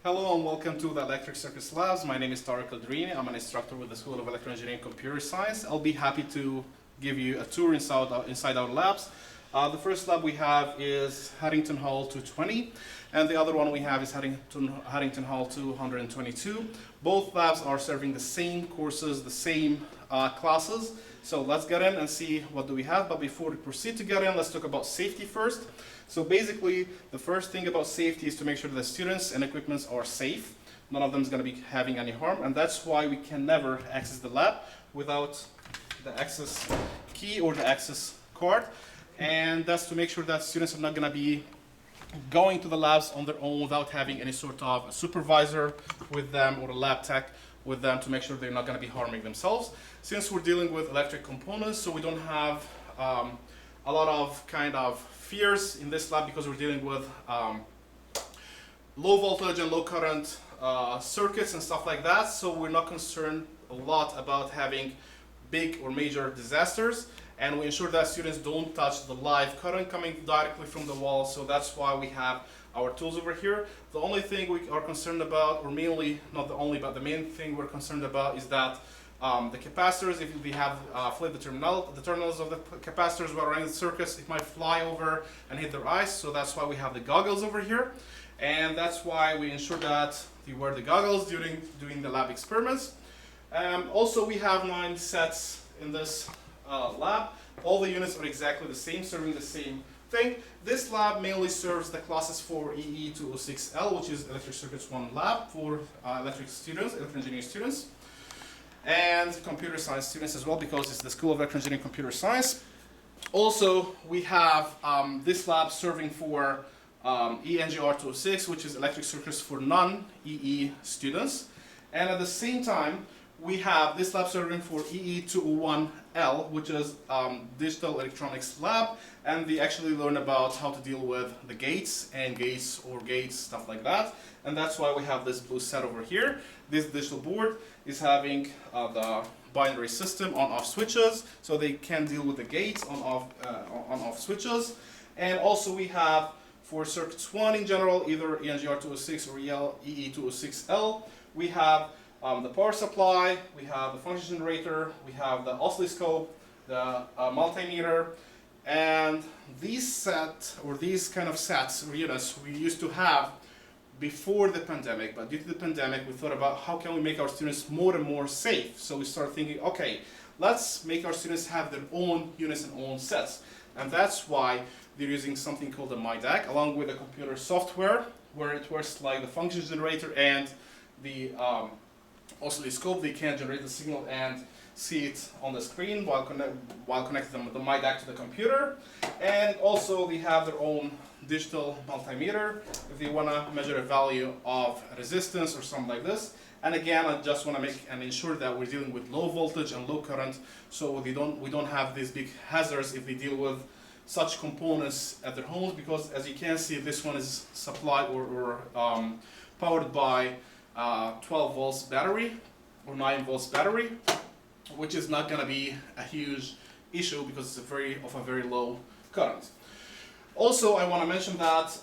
Hello and welcome to the Electric Circuits Labs. My name is Tariq Al-Drini. I'm an instructor with the School of Electrical Engineering and Computer Science. I'll be happy to give you a tour inside our labs. The first lab we have is Haddington Hall 220, and the other one we have is Haddington Hall 222. Both labs are serving the same courses, the same classes. So let's get in and see what do we have. But before we proceed to get in, let's talk about safety first. So basically, the first thing about safety is to make sure that the students and equipment are safe. None of them is going to be having any harm, and that's why we can never access the lab without the access key or the access card. And that's to make sure that students are not going to be going to the labs on their own without having any sort of a supervisor with them or a lab tech with them to make sure they're not going to be harming themselves. Since we're dealing with electric components, so we don't have a lot of kind of fears in this lab because we're dealing with low voltage and low current circuits and stuff like that. So we're not concerned a lot about having big or major disasters, and we ensure that students don't touch the live current coming directly from the wall. So that's why we have our tools over here. The only thing we are concerned about, or mainly, not the only, but the main thing we're concerned about is that the capacitors, if we have flip the terminals of the capacitors while running the circuits, it might fly over and hit their eyes. So that's why we have the goggles over here. And that's why we ensure that you wear the goggles during doing the lab experiments. Also, we have 9 sets in this lab. All the units are exactly the same, serving the same thing. This lab mainly serves the classes for EE206L, which is Electric Circuits 1 lab for electric engineering students, and computer science students as well, because it's the School of Electrical Engineering and Computer Science. Also, we have this lab serving for ENGR206, which is Electric Circuits for non-EE students. And at the same time, we have this lab serving for EE201L, which is Digital Electronics Lab, and they actually learn about how to deal with the gates, stuff like that. And that's why we have this blue set over here. This digital board is having the binary system on-off switches, so they can deal with the gates on-off switches. And also we have, for circuits 1 in general, either ENGR206 or EE206L, we have the power supply, we have the function generator, we have the oscilloscope, the multimeter, and these kind of sets or units we used to have before the pandemic, but due to the pandemic we thought about how can we make our students more and more safe. So we started thinking, okay, let's make our students have their own units and own sets, and that's why they're using something called the MyDAC along with the computer software, where it works like the function generator and the oscilloscope. They can generate the signal and see it on the screen while connecting the MyDAC to the computer. And also they have their own digital multimeter if they want to measure a value of resistance or something like this. And again, I just want to make and ensure that we're dealing with low voltage and low current, so we don't have these big hazards if they deal with such components at their homes, because as you can see, this one is supplied or powered by 12 volts battery or 9 volts battery, which is not going to be a huge issue because it's a very low current. Also, I want to mention that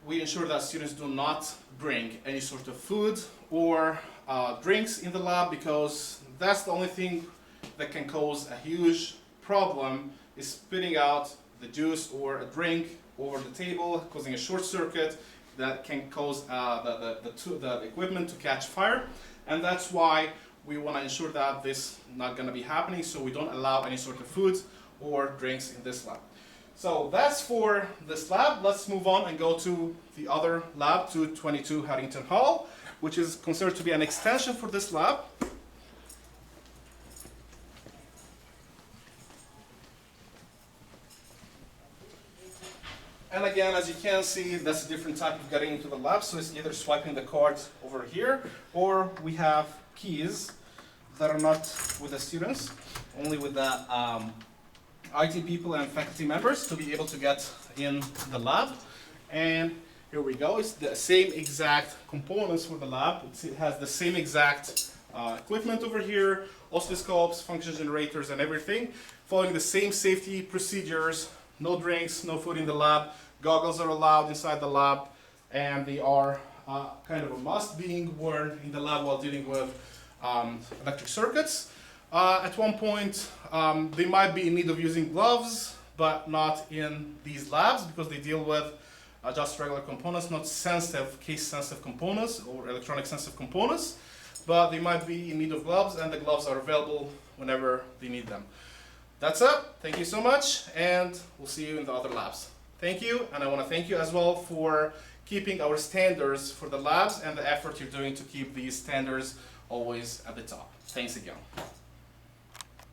we ensure that students do not bring any sort of food or drinks in the lab, because that's the only thing that can cause a huge problem, is spitting out the juice or a drink over the table, causing a short circuit that can cause the equipment to catch fire. And that's why we want to ensure that this is not going to be happening, so we don't allow any sort of foods or drinks in this lab. So that's for this lab. Let's move on and go to the other lab, 222 Haddington Hall, which is considered to be an extension for this lab. And again, as you can see, that's a different type of getting into the lab. So it's either swiping the card over here, or we have keys that are not with the students, only with the IT people and faculty members to be able to get in the lab. And here we go. It's the same exact components for the lab. It has the same exact equipment over here, oscilloscopes, function generators, and everything, following the same safety procedures. No drinks, no food in the lab. Goggles are allowed inside the lab, and they are kind of a must being worn in the lab while dealing with electric circuits. At one point, they might be in need of using gloves, but not in these labs because they deal with just regular components, not sensitive, case-sensitive components or electronic-sensitive components. But they might be in need of gloves, and the gloves are available whenever they need them. That's it. Thank you so much, and we'll see you in the other labs. Thank you, and I want to thank you as well for keeping our standards for the labs and the effort you're doing to keep these standards always at the top. Thanks again.